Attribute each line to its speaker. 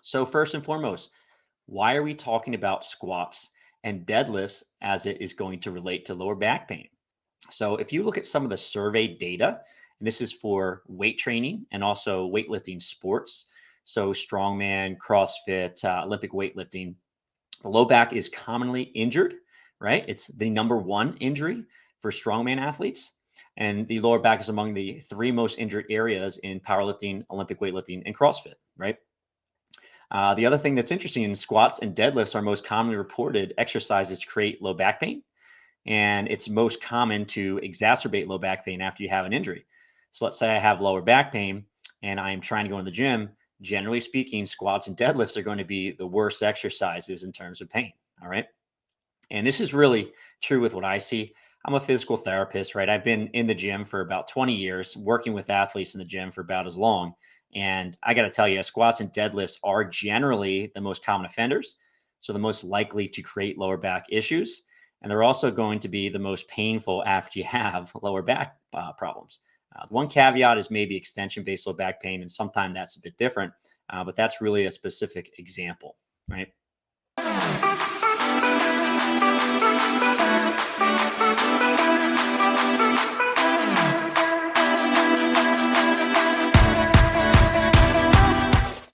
Speaker 1: So first and foremost, why are we talking about squats and deadlifts as it is going to relate to lower back pain? So if you look at some of the survey data, and this is for weight training and also weightlifting sports, so strongman, CrossFit, Olympic weightlifting, the low back is commonly injured, right? It's the number one injury for strongman athletes. And the lower back is among the three most injured areas in powerlifting, Olympic weightlifting, and CrossFit, right? The other thing that's interesting in squats and deadlifts are most commonly reported exercises to create low back pain. And it's most common to exacerbate low back pain after you have an injury. So let's say I have lower back pain and I'm trying to go in the gym. Generally speaking, squats and deadlifts are going to be the worst exercises in terms of pain. All right. And this is really true with what I see. I'm a physical therapist, right? I've been in the gym for about 20 years, working with athletes in the gym for about as long. And I got to tell you, squats and deadlifts are generally the most common offenders. So the most likely to create lower back issues. And they're also going to be the most painful after you have lower back problems. One caveat is maybe extension based low back pain, and sometimes that's a bit different, but that's really a specific example, right?